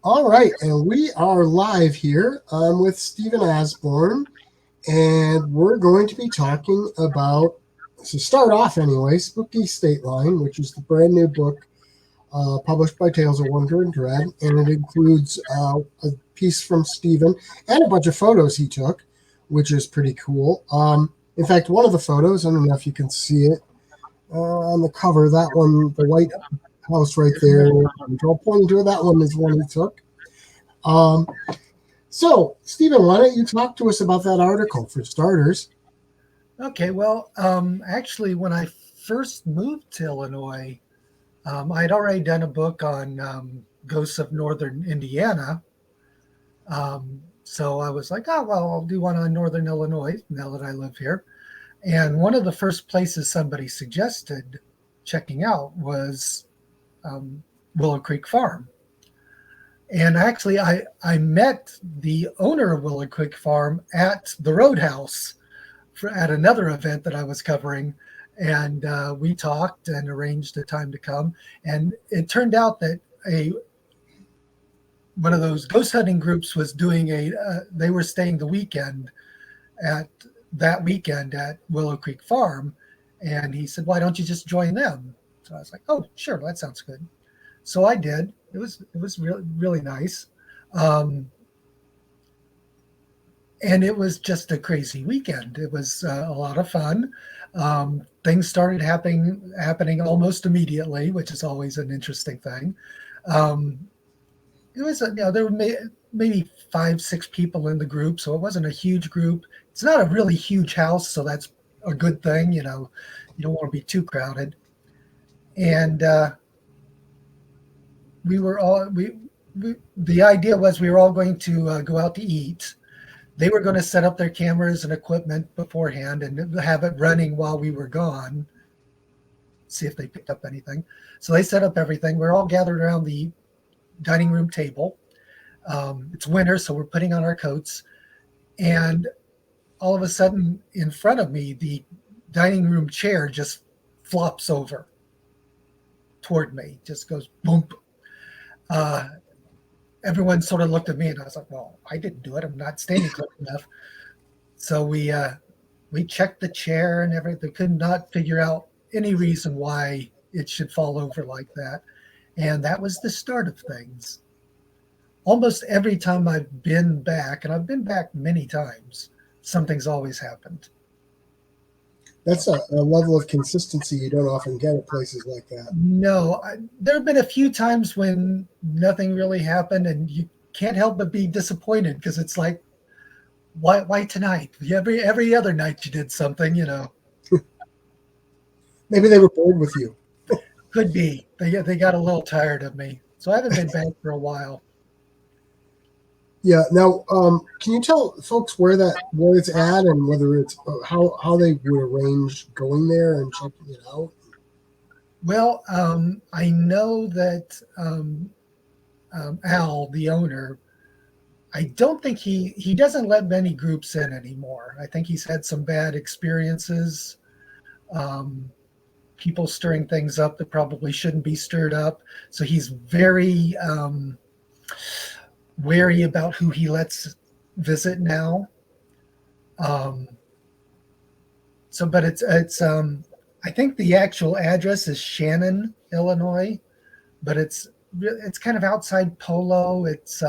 All right, and we are live here. I'm with Stephen Osborne, and we're going to be talking about, to start off anyway, Spooky Stateline, which is the brand new book published by Tales of Wonder and Dread, and it includes a piece from Stephen and a bunch of photos he took, which is pretty cool. In fact, one of the photos, I don't know if you can see it on the cover, that one, the White House right there, control pointing to it, that one is one he took. Um, so, Stephen, why don't you talk to us about that article for starters? Okay, well, actually, when I first moved to Illinois, I'd already done a book on ghosts of northern Indiana. So I was like, oh, well, I'll do one on northern Illinois now that I live here. And one of the first places somebody suggested checking out was um, Willow Creek Farm. And actually, I met the owner of Willow Creek Farm at the Roadhouse at another event that I was covering. And we talked and arranged a time to come. And it turned out that a one of those ghost hunting groups was doing they were staying the weekend at weekend at Willow Creek Farm. And he said, why don't you just join them? So I was like, oh, sure, that sounds good. So I did. It was really, really nice. Um, and it was just a crazy weekend. It was a lot of fun. Things started happening almost immediately, which is always an interesting thing. Um, it was there were maybe 5, 6 people in the group, so it wasn't a huge group. It's not a really huge house, so that's a good thing. You don't want to be too crowded. And we were all we the idea was we were all going to go out to eat. They were going to set up their cameras and equipment beforehand and have it running while we were gone, see if they picked up anything. So they set up everything. We're all gathered around the dining room table. It's winter, so we're putting on our coats. And all of a sudden, in front of me, the dining room chair just flops over toward me, just goes boom. Uh, Everyone sort of looked at me, and I was like, well, I didn't do it. I'm not standing close enough. So we checked the chair and everything. Could not figure out any reason why it should fall over like that. And that was the start of things. Almost every time I've been back, and I've been back many times, something's always happened. That's a level of consistency you don't often get at places like that. No, there have been a few times when nothing really happened, and you can't help but be disappointed because it's like, why tonight? Every other night you did something. Maybe they were bored with you. Could be. They got a little tired of me. So I haven't been back for a while. Yeah. Now, can you tell folks where it's at and whether it's how they would arrange going there and checking it out? Well, I know that Al, the owner, I don't think he doesn't let many groups in anymore. I think he's had some bad experiences. Um, People stirring things up that probably shouldn't be stirred up. So he's very wary about who he lets visit now. Um, but I think the actual address is Shannon, Illinois, but it's kind of outside Polo. It's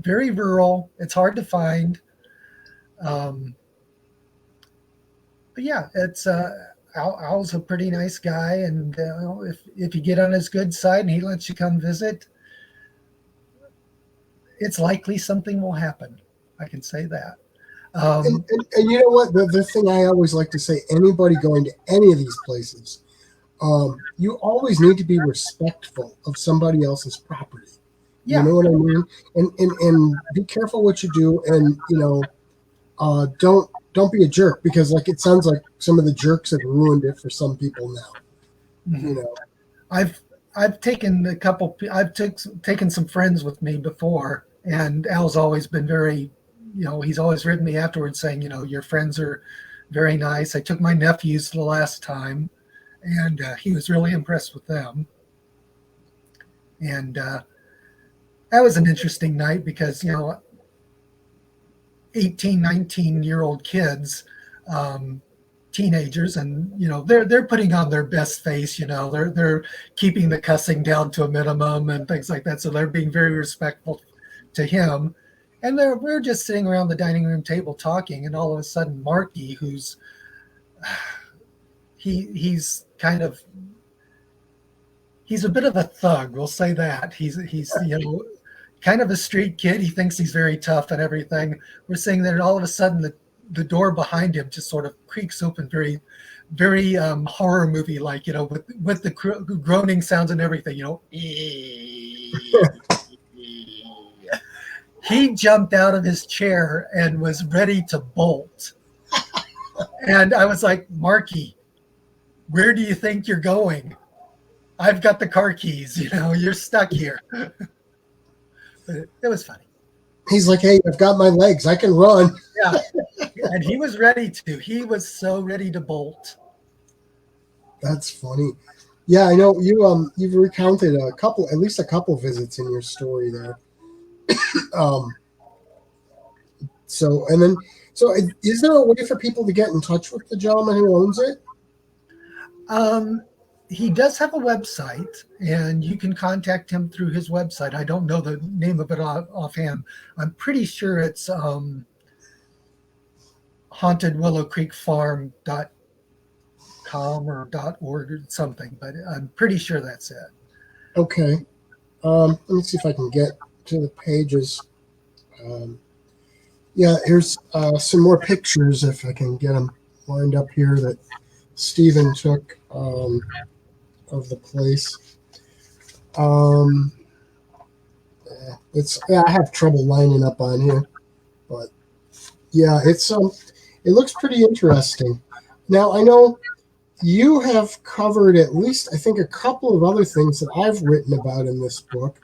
very rural. It's hard to find. Um, but yeah, it's Al's a pretty nice guy, and if you get on his good side and he lets you come visit, it's likely something will happen. I can say that. And, Um, and you know what? The thing I always like to say, anybody going to any of these places, you always need to be respectful of somebody else's property. You yeah, know what I mean? And be careful what you do, and don't be a jerk, because like it sounds like some of the jerks have ruined it for some people now. You mhm. know. I've I've taken taken some friends with me before, and Al's always been very, he's always written me afterwards saying, your friends are very nice. I took my nephews the last time, and he was really impressed with them. And that was an interesting night because 18, 19-year-old kids, um, teenagers, and they're putting on their best face. They're keeping the cussing down to a minimum and things like that. So they're being very respectful to him. And we're just sitting around the dining room table talking, and all of a sudden, Marky, who's he's kind of he's a bit of a thug. We'll say that he's kind of a street kid. He thinks he's very tough and everything. We're saying that all of a sudden the door behind him just sort of creaks open, very, very horror movie like, with the groaning sounds and everything. He jumped out of his chair and was ready to bolt. And I was like, Marky, where do you think you're going? I've got the car keys. You're stuck here. But it was funny. He's like, hey, I've got my legs. I can run. Yeah. And he was ready to. He was so ready to bolt. That's funny. Yeah, I know you've recounted at least a couple visits in your story there. So is there a way for people to get in touch with the gentleman who owns it? He does have a website, and you can contact him through his website. I don't know the name of it offhand. I'm pretty sure it's hauntedwillowcreekfarm.com or .org or something, but I'm pretty sure that's it. Okay. Let me see if I can get to the pages. Here's some more pictures if I can get them lined up here that Stephen took of the place. I have trouble lining up on here, but yeah, it looks pretty interesting. Now I know you have covered at least, I think, a couple of other things that I've written about in this book.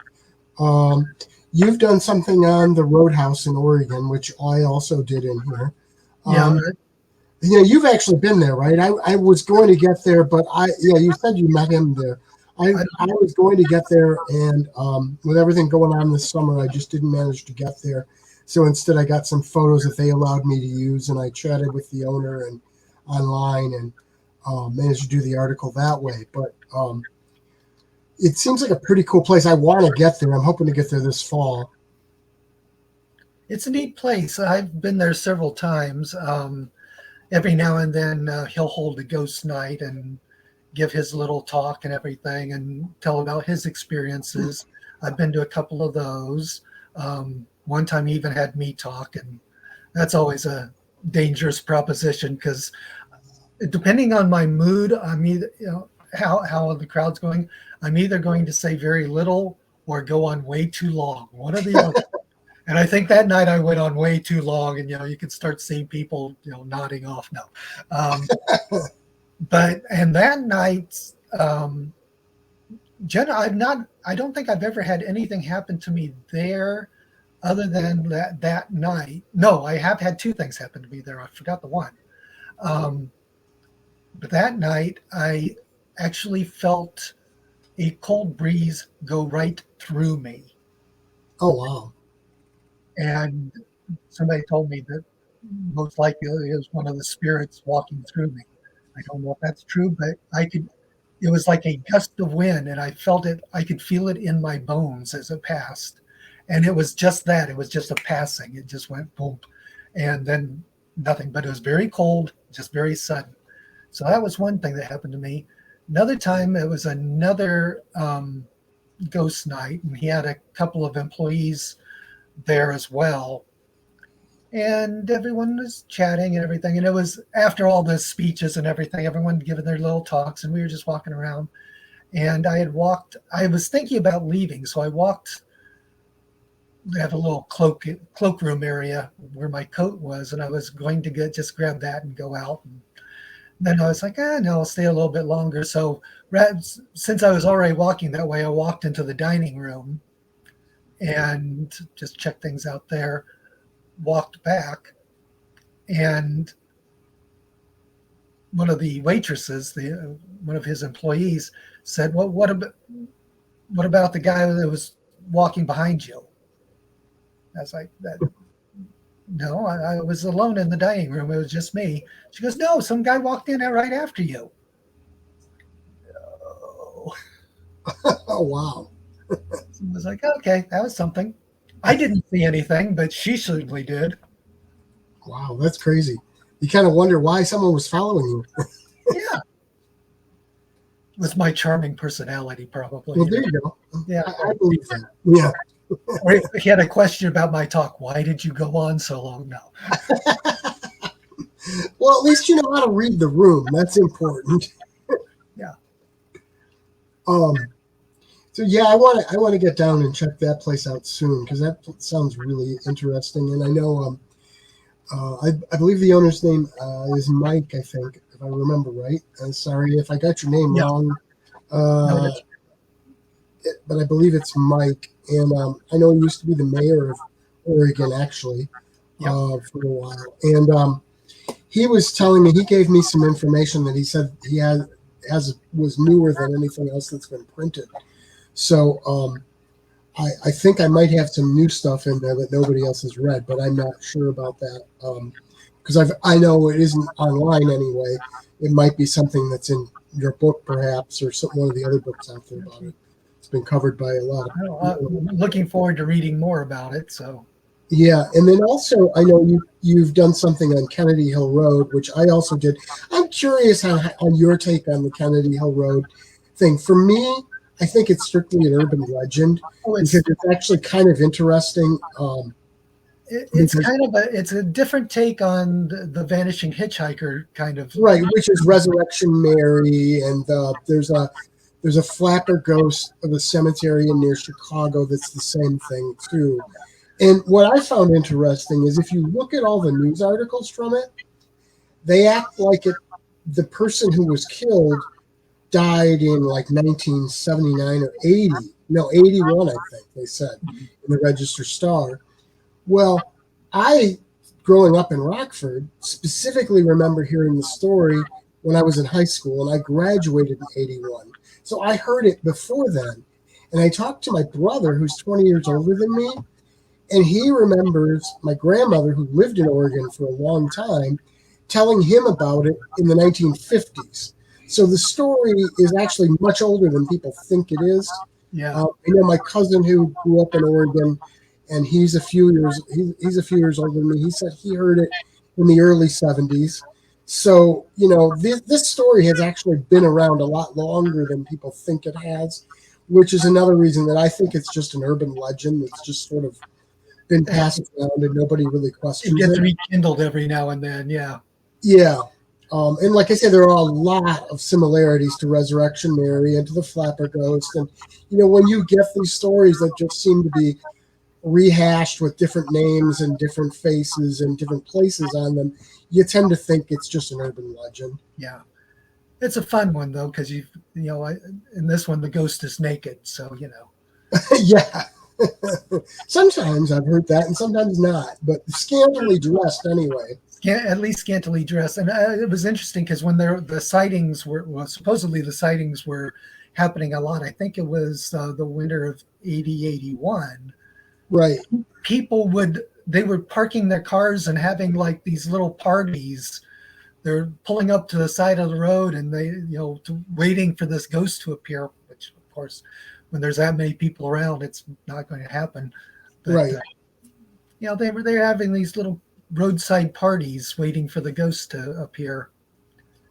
You've done something on the Roadhouse in Oregon, which I also did in here. You've actually been there, right? I was going to get there, but you said you met him there. I was going to get there, and with everything going on this summer, I just didn't manage to get there. So instead, I got some photos that they allowed me to use, and I chatted with the owner and online, and managed to do the article that way. But it seems like a pretty cool place. I want to get there. I'm hoping to get there this fall. It's a neat place. I've been there several times. Every now and then he'll hold a ghost night and give his little talk and everything and tell about his experiences. I've been to a couple of those. One time he even had me talk, and that's always a dangerous proposition because depending on my mood, I'm either, how the crowd's going, I'm either going to say very little or go on way too long. One or the other. And I think that night I went on way too long, and you can start seeing people nodding off now. And that night, Jenna, I don't think I've ever had anything happen to me there other than that night. No, I have had two things happen to me there. I forgot the one. But that night I actually felt a cold breeze go right through me. Oh, wow. And somebody told me that most likely it was one of the spirits walking through me. I don't know if that's true, but it was like a gust of wind, and I felt it. I could feel it in my bones as it passed. And it was just that. It was just a passing. It just went boom. And then nothing, but it was very cold, just very sudden. So that was one thing that happened to me. Another time, it was another ghost night, and he had a couple of employees there as well, and everyone was chatting and everything, and it was after all the speeches and everything, everyone giving their little talks, and we were just walking around, and I was thinking about leaving, so I walked. They have a little cloakroom area where my coat was, and I was going to just grab that and go out, and then I was like, no, I'll stay a little bit longer. So since I was already walking that way, I walked into the dining room and just checked things out there, walked back, and one of the waitresses, one of his employees, said, "Well, what about the guy that was walking behind you. I was like, no, I was alone in the dining room. It was just me. She goes, no, some guy walked in there right after you. Oh. Oh, wow. I was like, okay, that was something. I didn't see anything, but she certainly did. Wow, that's crazy. You kind of wonder why someone was following you. Yeah. It was my charming personality, probably. Well, there you go. Yeah. I believe that. Yeah. Or if he had a question about my talk, why did you go on so long? No. Well, at least you know how to read the room. That's important. Yeah. So yeah, I want to get down and check that place out soon because that sounds really interesting. And I know I believe the owner's name is Mike. I think if I remember right. Sorry if I got your name Yeah. wrong. No, But I believe it's Mike, and I know he used to be the mayor of Oregon actually for a while. And he was telling me he gave me some information that he said he was newer than anything else that's been printed. So I think I might have some new stuff in there that nobody else has read, but I'm not sure about that because I know it isn't online anyway. It might be something that's in your book, perhaps, or one of the other books out there about it. It's been covered by a lot of people. I'm looking forward to reading more about it. So yeah, and then also I know you've done something on Kennedy Hill Road, which I also did. I'm curious on your take on the Kennedy Hill Road thing. For me, I think it's strictly an urban legend because it's actually kind of interesting. It's kind of it's a different take on the Vanishing Hitchhiker kind of, right, which is Resurrection Mary, and there's a flapper ghost of a cemetery near Chicago that's the same thing too. And what I found interesting is if you look at all the news articles from it, they act like the person who was killed died in like 1979 or 80. No, 81, I think they said in the Register Star. Well, I, growing up in Rockford, specifically remember hearing the story when I was in high school, and I graduated in 81. So I heard it before then. And I talked to my brother, who's 20 years older than me, and he remembers my grandmother, who lived in Oregon for a long time, telling him about it in the 1950s. So the story is actually much older than people think it is. Yeah. I know my cousin who grew up in Oregon, and he's a few years older than me. He said he heard it in the early 70s. So, this story has actually been around a lot longer than people think it has, which is another reason that I think it's just an urban legend that's just sort of been passed around and nobody really questions it. It gets rekindled every now and then, yeah. Yeah. And like I said, there are a lot of similarities to Resurrection Mary and to the Flapper Ghost. And, when you get these stories that just seem to be rehashed with different names and different faces and different places on them, you tend to think it's just an urban legend. Yeah. It's a fun one, though, because in this one, the ghost is naked. So, Yeah. Sometimes I've heard that and sometimes not, but scantily dressed anyway. At least scantily dressed. And it was interesting because when the sightings supposedly the sightings were happening a lot, I think it was the winter of 80, 81. Right. People they were parking their cars and having like these little parties. They're pulling up to the side of the road and they, waiting for this ghost to appear, which of course, when there's that many people around, it's not going to happen. But, right. They're having these little roadside parties waiting for the ghost to appear.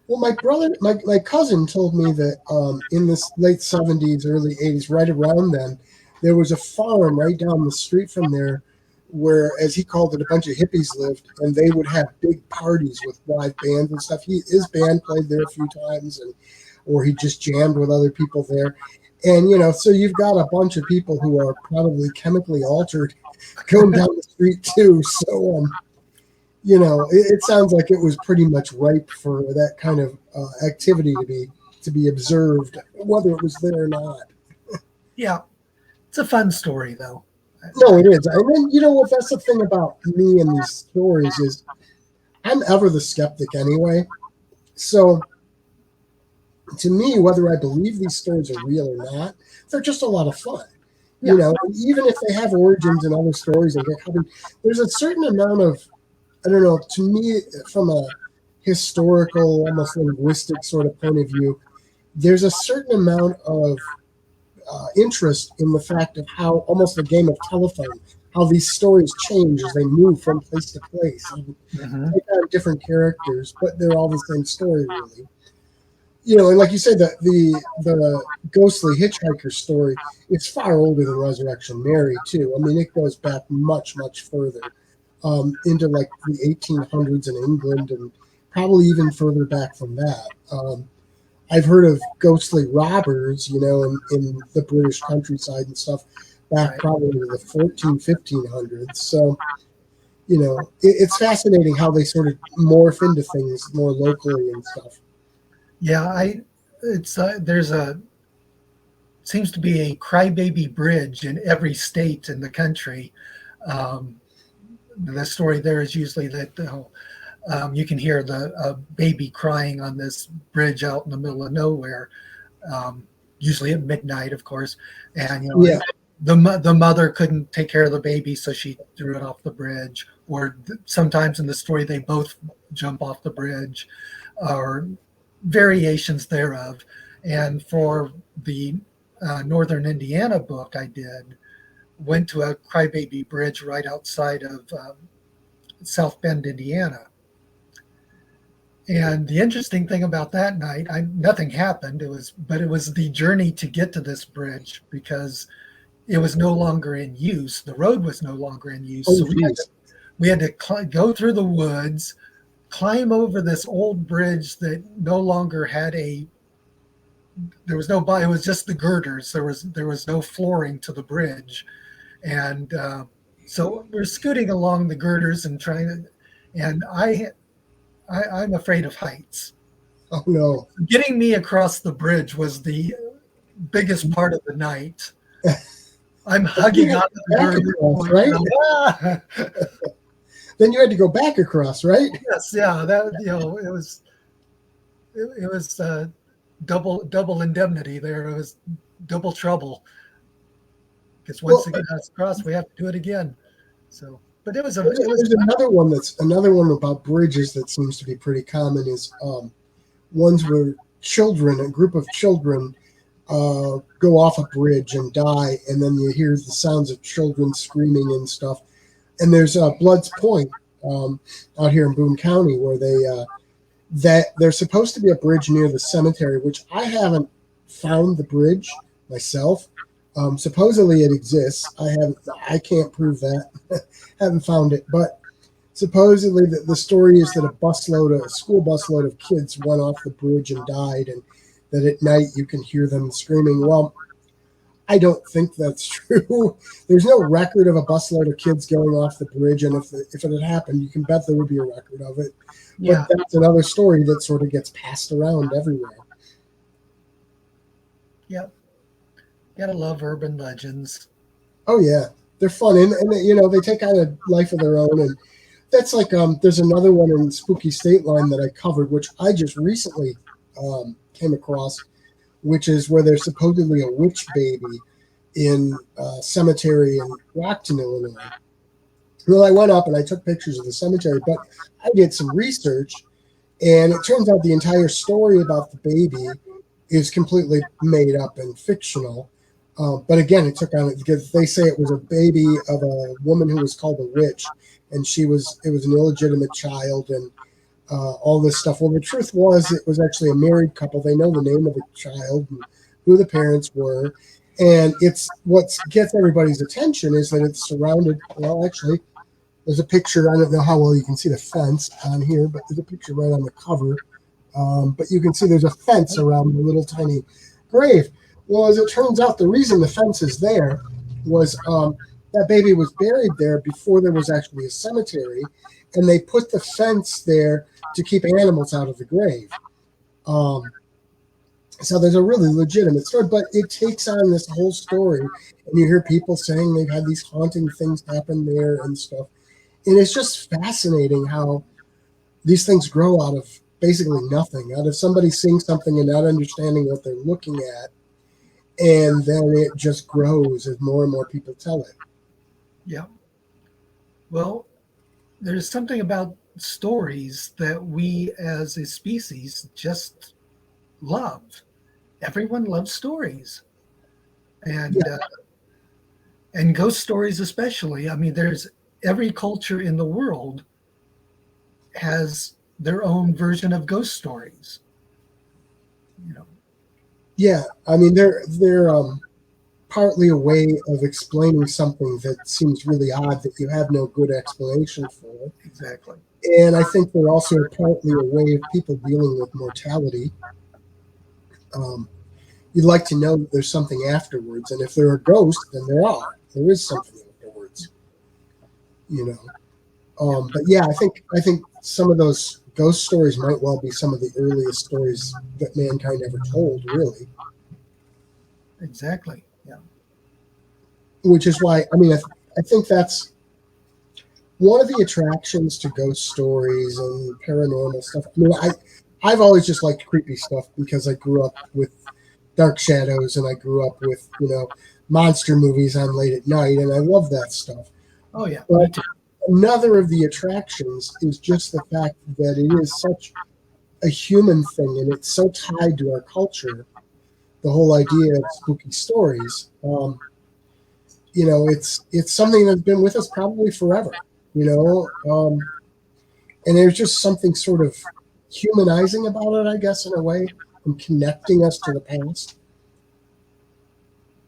Well, my cousin told me that in the late 70s, early 80s, right around then, there was a farm right down the street from there where, as he called it, a bunch of hippies lived, and they would have big parties with live bands and stuff. His band played there a few times, or he just jammed with other people there. And, so you've got a bunch of people who are probably chemically altered going down the street too. So, it sounds like it was pretty much ripe for that kind of activity to be observed, whether it was there or not. Yeah. It's a fun story, though. No, it is. And then, what, that's the thing about me and these stories is I'm ever the skeptic anyway. So to me, whether I believe these stories are real or not, they're just a lot of fun. You Yeah. know, even if they have origins in other stories and get covered, there's a certain amount of, I don't know, to me, from a historical, almost linguistic sort of point of view, there's a certain amount of interest in the fact of how almost a game of telephone, how these stories change as they move from place to place and Hmm. take on different characters, but they're all the same story, really. You know, and like you said, the ghostly hitchhiker story is far older than Resurrection Mary, too. I mean, it goes back much, much further, into like the 1800s in England, and probably even further back from that. I've heard of ghostly robbers, you know, in the British countryside and stuff, back Right. probably to the 1500s. So, you know, it's fascinating how they sort of morph into things more locally and stuff. Yeah. It's there's a seems to be a crybaby bridge in every state in the country. Um, the story there is usually that you can hear the baby crying on this bridge out in the middle of nowhere, usually at midnight, of course. And Yeah. the mother couldn't take care of the baby, so she threw it off the bridge. Or sometimes in the story, they both jump off the bridge, or variations thereof. And for the Northern Indiana book I did, went to a crybaby bridge right outside of South Bend, Indiana. And the interesting thing about that night, nothing happened. It was the journey to get to this bridge because it was no longer in use. The road was no longer in use, Oh, so geez. we had to go through the woods, climb over this old bridge that no longer had a. There was no. It was just the girders. There was no flooring to the bridge, and so we're scooting along the girders and trying to. And I'm afraid of heights. Oh, no. Getting me across the bridge was the biggest part of the night. I'm You hugging had to onto the go back girder, across, going, right? "Ah!" Then you had to go back across, right? Yes, yeah, that it was double indemnity there. It was double trouble because Well, once it gets across, we have to do it again. So, but it was there's another one about bridges that seems to be pretty common is ones where children, a group of children, go off a bridge and die, and then you hear the sounds of children screaming and stuff. And there's Blood's Point, out here in Boone County, where that there's supposed to be a bridge near the cemetery, which I haven't found the bridge myself. Supposedly it exists. I can't prove that. Haven't found it, but supposedly the story is that a school busload of kids went off the bridge and died, and that at night you can hear them screaming. Well, I don't think that's true. There's no record of a busload of kids going off the bridge, and if it had happened, you can bet there would be a record of it. But yeah, that's another story that sort of gets passed around everywhere. yeah. Gotta love urban legends. Oh yeah, they're fun, and you know they take on a life of their own, and that's like there's another one in Spooky Stateline that I covered, which I just recently came across, which is where there's supposedly a witch baby in a cemetery in Rockton, Illinois. Well, I went up and I took pictures of the cemetery, but I did some research, and it turns out the entire story about the baby is completely made up and fictional. But again, it took on it because they say it was a baby of a woman who was called a witch, and it was an illegitimate child, and all this stuff. Well, the truth was, it was actually a married couple. They know the name of the child and who the parents were, and it's what gets everybody's attention is that it's surrounded. Well, actually, there's a picture. I don't know how well you can see the fence on here, but there's a picture right on the cover. But you can see there's a fence around the little tiny grave. Well, as it turns out, the reason the fence is there was that baby was buried there before there was actually a cemetery, and they put the fence there to keep animals out of the grave. Um, so there's a really legitimate story, but it takes on this whole story, and you hear people saying they've had these haunting things happen there and stuff. And it's just fascinating how these things grow out of basically nothing, out of somebody seeing something and not understanding what they're looking at. and then it just grows as more and more people tell it. Yeah. Well, there's something about stories that we as a species just love. Everyone loves stories, Yeah, and and ghost stories especially. I mean, there's every culture in the world has their own version of ghost stories. You know, yeah. I mean, they're partly a way of explaining something that seems really odd that you have no good explanation for. exactly. And I think they're also partly a way of people dealing with mortality. Um, you'd like to know that there's something afterwards, and if there are ghosts, then there is something afterwards. You know. Yeah, But yeah, I think some of those ghost stories might well be some of the earliest stories that mankind ever told, really. exactly. Yeah. Which is why I mean I think that's one of the attractions to ghost stories and paranormal stuff. I mean, I've always just liked creepy stuff because I grew up with Dark Shadows and I grew up with monster movies on late at night, and I love that stuff. Oh yeah, But me too. another of the attractions is just the fact that it is such a human thing and it's so tied to our culture. The whole idea of spooky stories. It's something that's been with us probably forever. You know, and there's just something sort of humanizing about it, I guess, in a way, and connecting us to the past.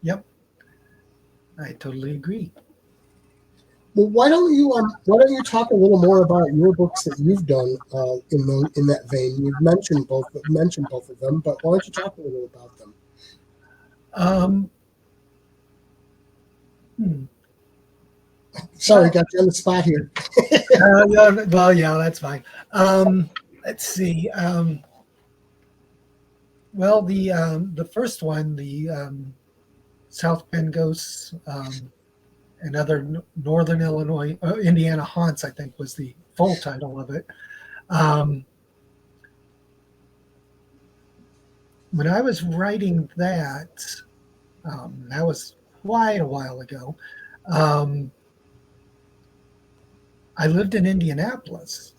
Yep, I totally agree. Well, why don't you talk a little more about your books that you've done in that vein? You've mentioned both of them, but why don't you talk a little about them? Um, hmm. Sorry, Well, got you on the spot here. yeah, well, yeah, that's fine. Let's see. Well, the first one, the South Bend Ghosts, and other Northern Illinois, Indiana Haunts, I think was the full title of it. Um, when I was writing that was quite a while ago. Um, I lived in Indianapolis,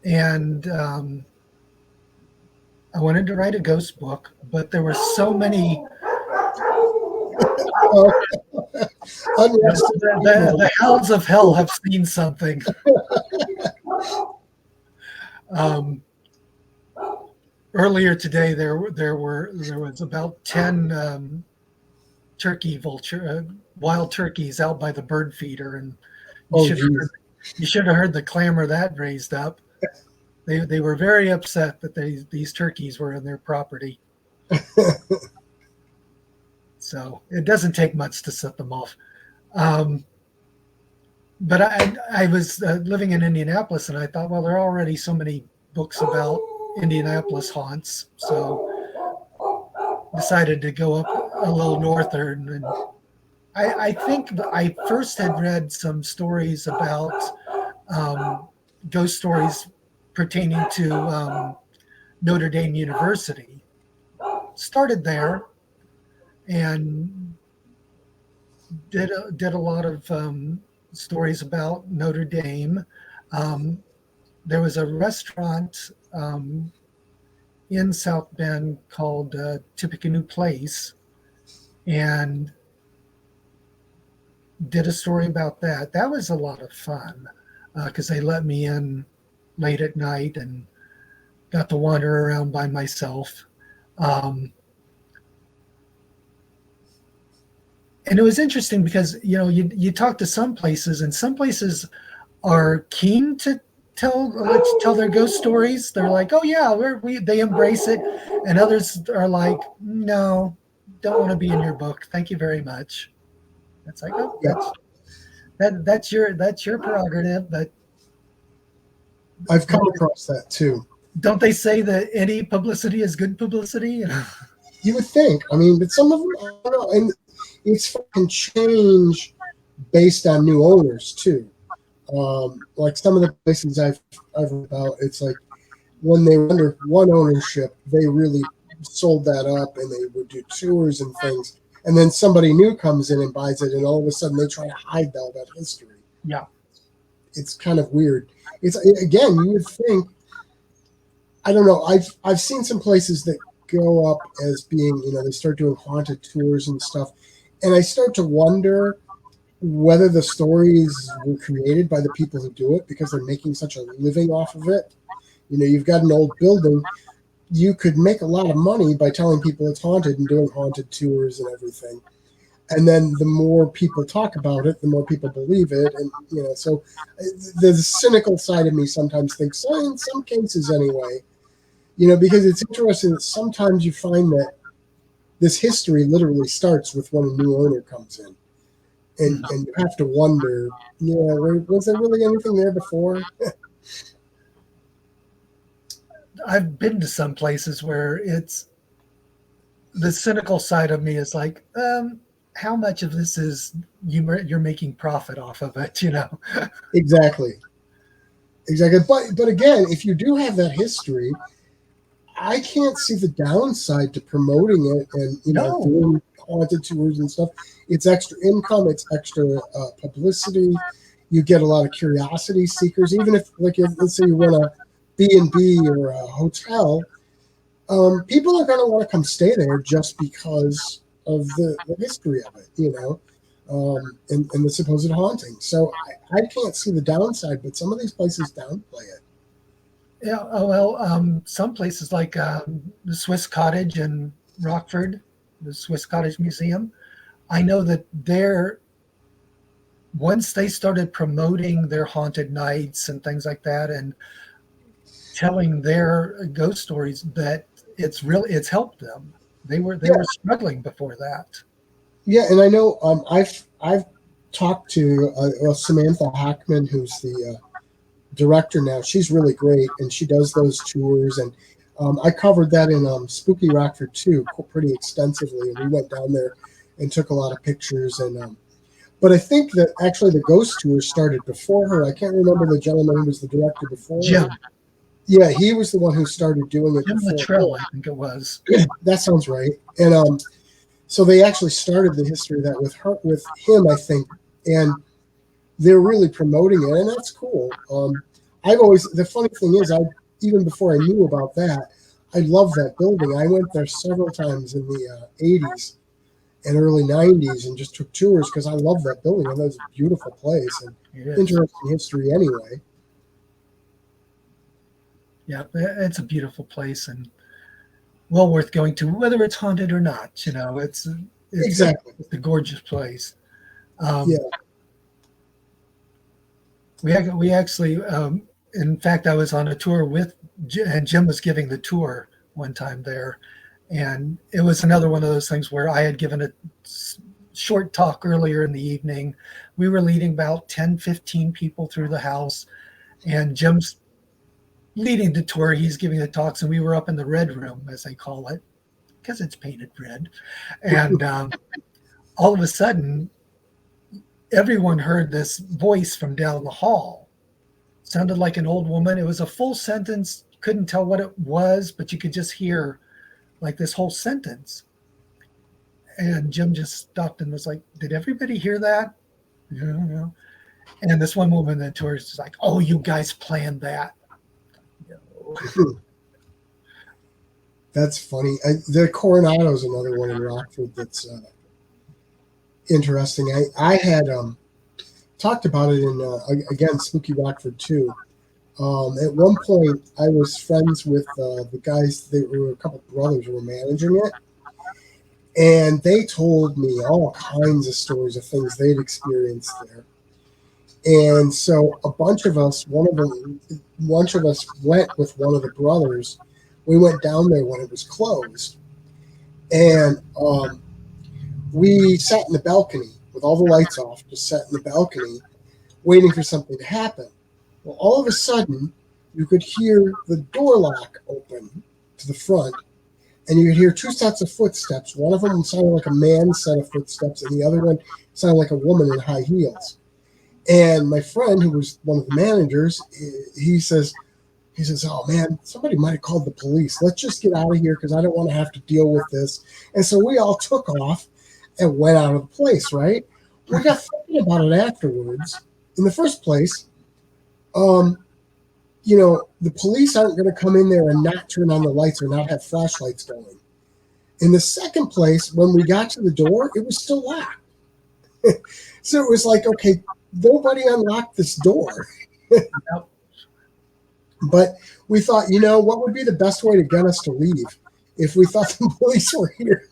and I wanted to write a ghost book, but there were so many. Oh, unrested The people. hounds of hell have seen something. Um, Earlier today, there was about 10 wild turkeys out by the bird feeder, and you Oh, should have heard, geez. you should have heard the clamor that raised up. They were very upset that these turkeys were in their property. So it doesn't take much to set them off. Um, but I was living in Indianapolis, and I thought, well, there are already so many books about Indianapolis haunts, so decided to go up a little northern. And I think I first had read some stories about um, ghost stories pertaining to Notre Dame University. Started there and did a lot of stories about Notre Dame. Um, there was a restaurant in South Bend called Tippecanoe Place, and did a story about that. That was a lot of fun because they let me in late at night and got to wander around by myself. Um, and it was interesting because you talk to some places, and some places are keen to tell their ghost stories. They're like, oh yeah, they embrace it, and others are like, no, don't want to be in your book. Thank you very much. It's like, oh, Yeah, that's your prerogative, but I've come don't across that too. don't they say that any publicity is good publicity? You would think. I mean, but some of them, I don't know, and it's can change based on new owners too. Like some of the places I've read about, it's like when they were under one ownership, they really sold that up, and they would do tours and things. And then somebody new comes in and buys it, and all of a sudden they try to hide all that history. Yeah. It's kind of weird. It's again, you would think. I don't know. I've seen some places that go up as being, they start doing haunted tours and stuff, and I start to wonder whether the stories were created by the people who do it because they're making such a living off of it. You've got an old building. You could make a lot of money by telling people it's haunted and doing haunted tours and everything. And then the more people talk about it, the more people believe it. And, so the cynical side of me sometimes thinks, so in some cases anyway, because it's interesting that sometimes you find that this history literally starts with when a new owner comes in. And you have to wonder, was there really anything there before? I've been to some places where it's the cynical side of me is like, how much of this is you're making profit off of it, Exactly. But again, if you do have that history, I can't see the downside to promoting it and doing haunted tours and stuff. It's extra income, it's extra publicity. You get a lot of curiosity seekers, even if let's say you run a B&B or a hotel. People are going to want to come stay there just because of the history of it, and the supposed haunting. So I can't see the downside, but some of these places downplay it. Yeah. Oh, well, some places like the Swiss Cottage in Rockford, the Swiss Cottage Museum, I know that once they started promoting their haunted nights and things like that and telling their ghost stories, that it's helped them. They were struggling before that. Yeah, and I know I've talked to Samantha Hackman, who's the director now. She's really great, and she does those tours. And I covered that in Spooky Rockford too, pretty extensively. And we went down there and took a lot of pictures. And but I think that actually the ghost tour started before her. I can't remember the gentleman who was the director before Jim. her. Yeah, he was the one who started doing it. Jim before Luttrell, her. I think it was. That sounds right. And so they actually started the history of that with him, I think, and they're really promoting it, and that's cool. The funny thing is, even before I knew about that, I love that building. I went there several times in the 80s and early 90s and just took tours because I love that building. I thought it was a beautiful place and interesting history anyway. Yeah, it's a beautiful place and well worth going to, whether it's haunted or not. It's exactly. It's a gorgeous place. Yeah. We actually, in fact, I was on a tour and Jim was giving the tour one time there. And it was another one of those things where I had given a short talk earlier in the evening. We were leading about 10, 15 people through the house. And Jim's leading the tour. He's giving the talks. And we were up in the red room, as they call it, because it's painted red. And all of a sudden, everyone heard this voice from down the hall. It sounded like an old woman. It was a full sentence. Couldn't tell what it was, but you could just hear like this whole sentence. And Jim just stopped and was like, did everybody hear that? Yeah. And this one woman in the tour is like, oh, you guys planned that. That's funny. The Coronado's another one in Rockford that's interesting. I had talked about it in again Spooky Rockford too. At one point, I was friends with the guys. They were a couple brothers who were managing it, and they told me all kinds of stories of things they'd experienced there. And so a bunch of us went with one of the brothers. We went down there when it was closed, and we sat in the balcony with all the lights off, just sat in the balcony waiting for something to happen. Well, all of a sudden, you could hear the door lock open to the front, and you could hear two sets of footsteps. One of them sounded like a man's set of footsteps, and the other one sounded like a woman in high heels. And my friend, who was one of the managers, he says, He says, "Oh man, somebody might have called the police. Let's just get out of here because I don't want to have to deal with this." And so we all took off and went out of the place. Right? We got thinking about it afterwards. In the first place, um, the police aren't going to come in there and not turn on the lights or not have flashlights going. In the second place, when we got to the door, it was still locked. So it was like, okay, nobody unlocked this door. But we thought, what would be the best way to get us to leave if we thought the police were here?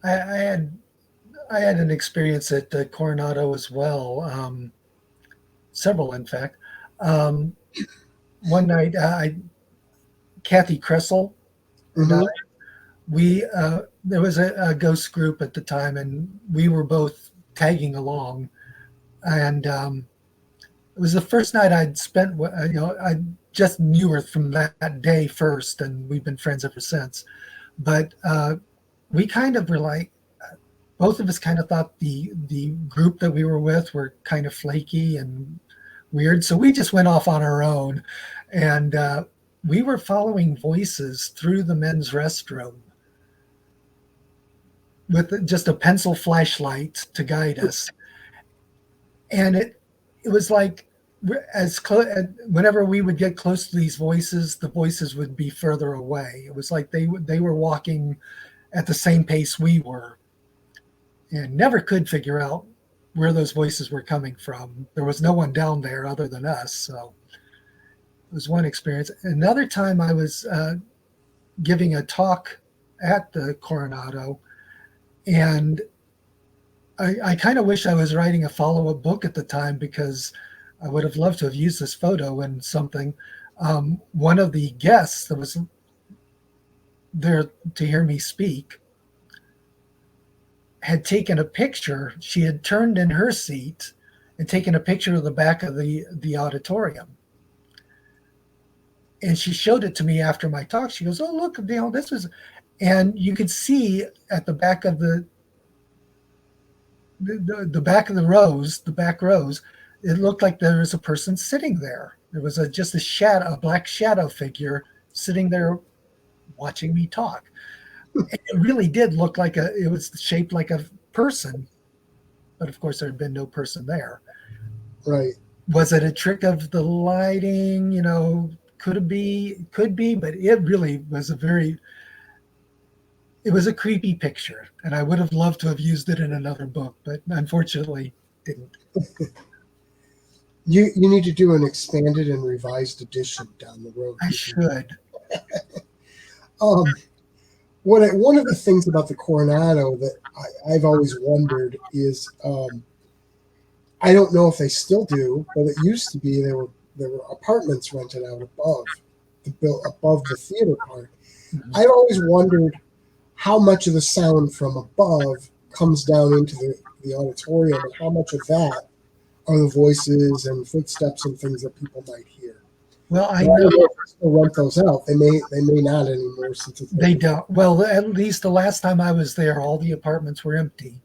I had an experience at Coronado as well, several in fact. One night, Kathy Kressel and I, there was a ghost group at the time, and we were both tagging along. And it was the first night I'd spent. I just knew her from that day first, and we've been friends ever since. But we kind of were like, both of us kind of thought the group that we were with were kind of flaky and weird, so we just went off on our own, and we were following voices through the men's restroom with just a pencil flashlight to guide us. And it was like, whenever we would get close to these voices, the voices would be further away. It was like they were walking at the same pace we were, and never could figure out where those voices were coming from. There was no one down there other than us, so it was one experience. Another time I was giving a talk at the Coronado, and I kind of wish I was writing a follow-up book at the time, because I would have loved to have used this photo in something. One of the guests that was there to hear me speak had taken a picture. She had turned in her seat and taken a picture of the back of the auditorium. And she showed it to me after my talk. She goes, "Oh, look, this was," and you could see at the back of the back of the back rows, it looked like there was a person sitting there. There was just a black shadow figure sitting there watching me talk. It really did look like it was shaped like a person, but of course there had been no person there. Right. Was it a trick of the lighting? Could be, but it really was it was a creepy picture, and I would have loved to have used it in another book, but unfortunately didn't. You need to do an expanded and revised edition down the road. I should. One of the things about the Coronado that I've always wondered is, I don't know if they still do, but it used to be there were apartments rented out above the theater part. Mm-hmm. I've always wondered how much of the sound from above comes down into the auditorium, and how much of that are the voices and footsteps and things that people might hear. Well, I know if they still rent those out. They may not anymore, since they don't. Well, at least the last time I was there, all the apartments were empty.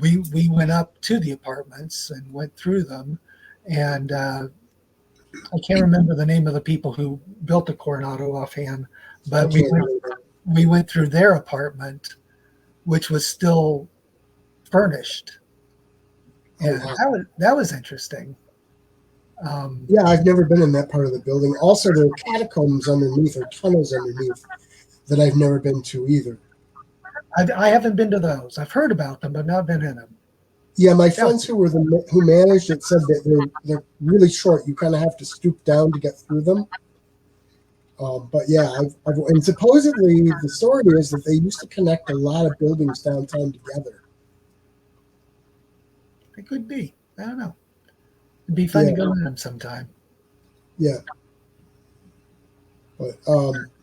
We went up to the apartments and went through them, and I can't remember the name of the people who built the Coronado offhand, but we went through their apartment, which was still furnished. And that was interesting. Yeah, I've never been in that part of the building. Also, there are catacombs underneath, or tunnels underneath, that I've never been to either. I haven't been to those. I've heard about them, but not been in them. Yeah, my friends who managed it said that they're really short. You kind of have to stoop down to get through them. But yeah, and supposedly the story is that they used to connect a lot of buildings downtown together. It could be. I don't know. It'd be fun to go in them sometime. Yeah. But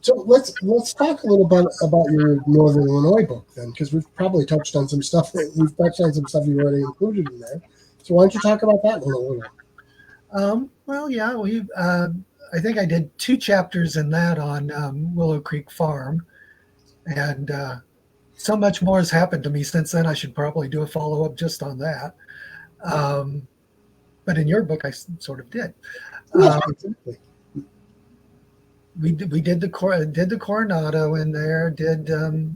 so let's talk a little bit about your Northern Illinois book then, because we've probably touched on some stuff. We've touched on some stuff you already included in there. So why don't you talk about that one a little? Well, yeah, I think I did 2 chapters in that on Willow Creek Farm, and so much more has happened to me since then. I should probably do a follow-up just on that. but in your book, I sort of did. Yeah, exactly. We did the Coronado in there. Did the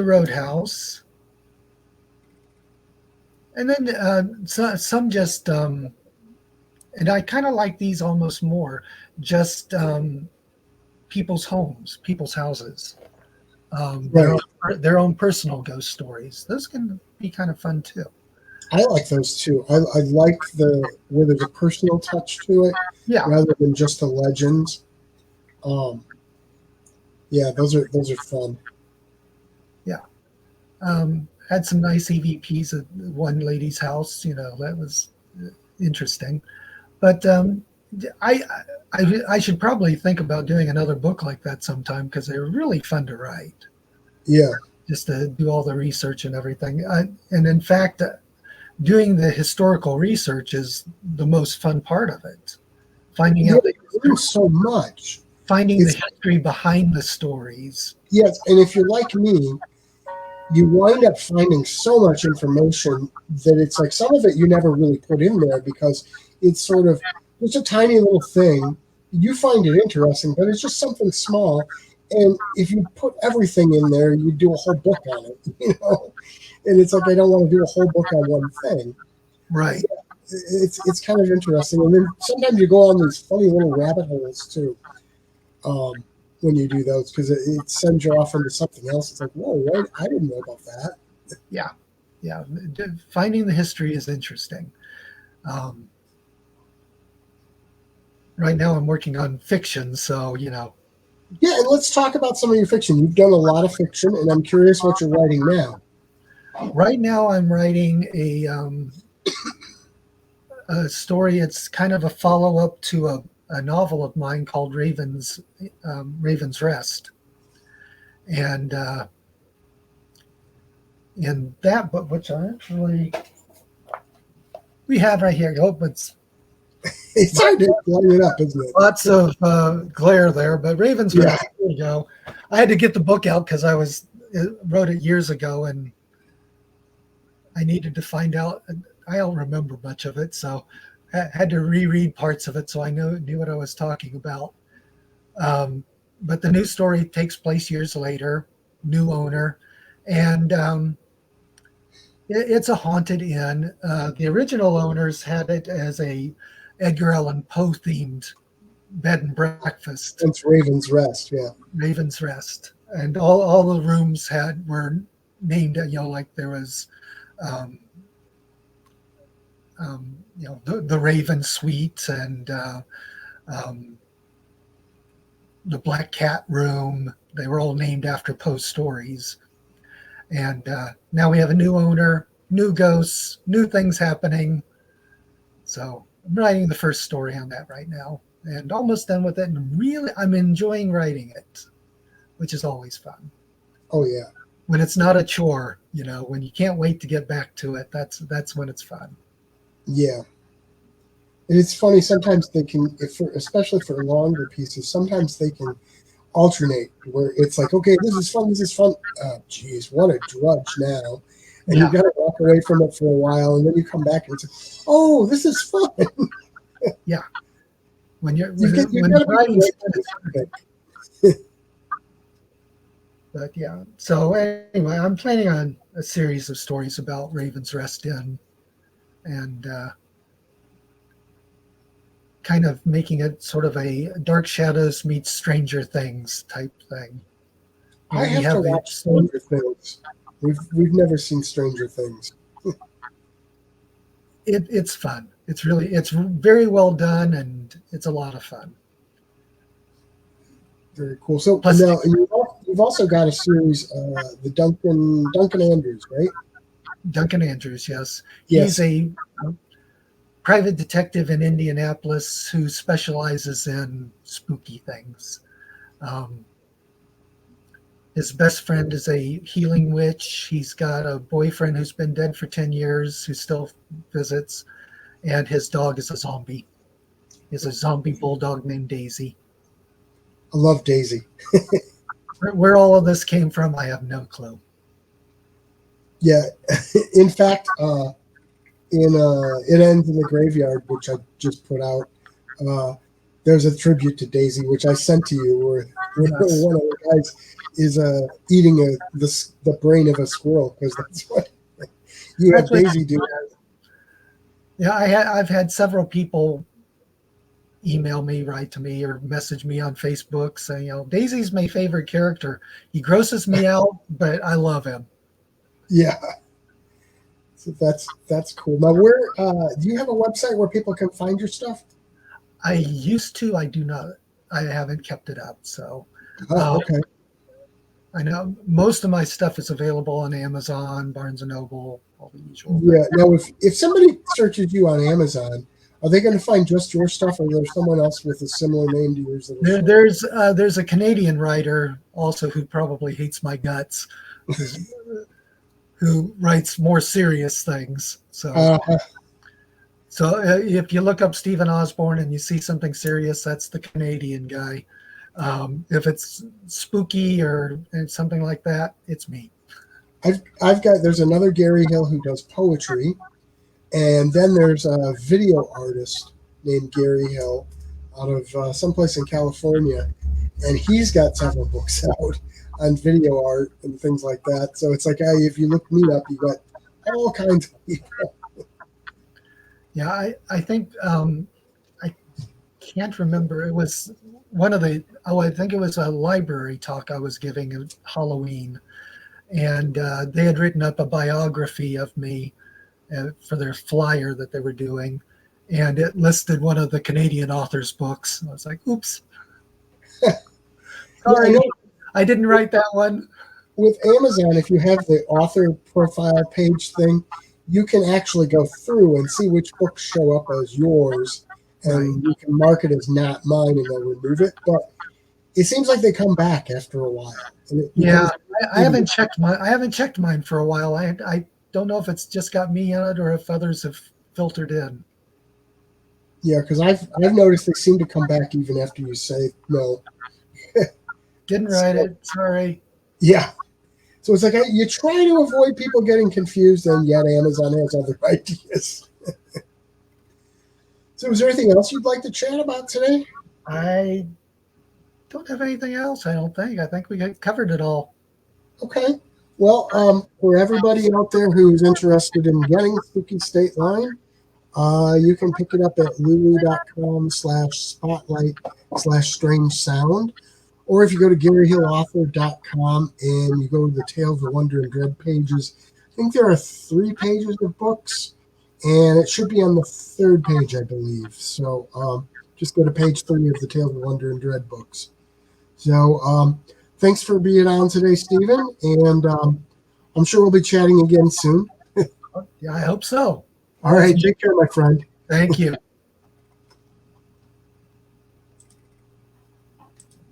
Roadhouse, and then some just. And I kind of like these almost more. Just people's homes, people's houses, Right. their own personal ghost stories. Those can be kind of fun too. I like those too. I like where there's a personal touch to it Yeah, rather than just a legend. Um, yeah, those are fun. yeah. Had some nice EVPs at one lady's house. That was interesting. But I, I should probably think about doing another book like that sometime because they're really fun to write. Yeah. Just to do all the research and everything. And in fact, doing the historical research is the most fun part of it. Finding Yeah, out you learn so much. finding the It's history behind the stories. yes, and if you're like me, you wind up finding so much information that it's like some of it you never really put in there because it's sort of just a tiny little thing. You find it interesting, but it's just something small. And if you put everything in there, you do a whole book on it, And it's like I don't want to do a whole book on one thing. Right. It's kind of interesting, and then sometimes you go on these funny little rabbit holes too. When you do those, because it sends you off into something else. It's like, whoa, what? I didn't know about that. Yeah. Yeah. Finding the history is interesting. Um, right now I'm working on fiction, so Yeah, and let's talk about some of your fiction. You've done a lot of fiction, and I'm curious what you're writing now. right now I'm writing a story. It's kind of a follow-up to a novel of mine called Raven's Rest. And in that book, which we have right here. Oh, it's It's hard to line it up, isn't it? lots of glare there, but Raven's Yeah. Rest. There you go. I had to get the book out because wrote it years ago, and I needed to find out. I don't remember much of it, so I had to reread parts of it so I knew what I was talking about. But the new story takes place years later, new owner, and it's a haunted inn. The original owners had it as a Edgar Allan Poe themed bed and breakfast, It's Raven's Rest, yeah. Raven's Rest, and all the rooms were named. Like there was, the Raven Suite and the Black Cat Room. They were all named after Poe stories. And now we have a new owner, new ghosts, new things happening. So I'm writing the first story on that right now, and almost done with it. And really, I'm enjoying writing it, which is always fun. Oh yeah. When it's not a chore, when you can't wait to get back to it, that's when it's fun. Yeah. And it's funny, sometimes they can, especially for longer pieces, sometimes they can alternate where it's like, okay, this is fun, this is fun. Oh, geez, what a drudge now. And Yeah. you got to walk away from it for a while, and then you come back and it's, oh, this is fun. Yeah. When you're writing, but yeah. So anyway, I'm planning on a series of stories about Raven's Rest Inn, and kind of making it sort of a Dark Shadows meets Stranger Things type thing. I have to watch Stranger Things. We've never seen Stranger Things. It's fun. It's very well done, and it's a lot of fun. Very cool. So Plus, now you've also got a series, the Duncan Andrews, right? Duncan Andrews, yes. Yes. He's a private detective in Indianapolis who specializes in spooky things. His best friend is a healing witch. He's got a boyfriend who's been dead for 10 years who still visits, and his dog is a zombie. He's a zombie bulldog named Daisy. I love Daisy. Where all of this came from, I have no clue. Yeah. In fact, It Ends in the Graveyard, which I just put out. There's a tribute to Daisy, which I sent to you, where Yes. one of the guys is eating the brain of a squirrel, because that's what you have Actually, Daisy do. yeah, I've had several people email me, write to me, or message me on Facebook saying, Daisy's my favorite character. He grosses me out, but I love him. Yeah, so that's cool. Now, where do you have a website where people can find your stuff? I used to, I do not, I haven't kept it up. So Oh, uh, okay. I know most of my stuff is available on Amazon, Barnes and Noble, all the usual. But Yeah. Now, if somebody searches you on Amazon, are they going to find just your stuff, or there's someone else with a similar name to yours that'll show up? there's a Canadian writer also who probably hates my guts, who's, who writes more serious things. So Uh, if you look up Stephen Osborne and you see something serious, that's the Canadian guy. If it's spooky or something like that, it's me. there's another Gary Hill who does poetry, and then there's a video artist named Gary Hill out of someplace in California, and he's got several books out on video art and things like that. So it's like, if you look me up, you got all kinds of people. Yeah, I think I can't remember. It was one of the, I think it was a library talk I was giving at Halloween. And they had written up a biography of me for their flyer that they were doing. And it listed one of the Canadian author's books. And I was like, oops, Yeah, I sorry, know. I didn't write that one. With Amazon, if you have the author profile page thing, you can actually go through and see which books show up as yours, Right. and you can mark it as not mine, and they'll remove it. But it seems like they come back after a while, and it Yeah, becomes I tedious. haven't checked mine. I haven't checked mine for a while. I don't know if it's just got me on it or if others have filtered in. Yeah, because I've noticed they seem to come back even after you say no. Didn't write So, it. Sorry. yeah, so it's like you try to avoid people getting confused, and yet Amazon has other ideas. So, is there anything else you'd like to chat about today? I don't have anything else. I don't think. I think we covered it all. Okay. Well, for everybody out there who's interested in getting Spooky State Line, you can pick it up at lulu.com/spotlight/strange sound. Or if you go to GaryHillAuthor.com and you go to the Tales of Wonder and Dread pages, I think there are 3 pages of books, and it should be on the 3rd page, I believe. So just go to page 3 of the Tales of Wonder and Dread books. So thanks for being on today, Stephen, and I'm sure we'll be chatting again soon. Yeah, I hope so. All right, take care, my friend. Thank you.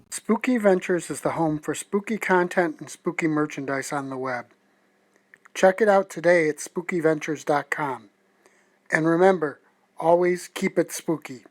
Spooky Ventures is the home for spooky content and spooky merchandise on the web. Check it out today at spookyventures.com. And remember, always keep it spooky.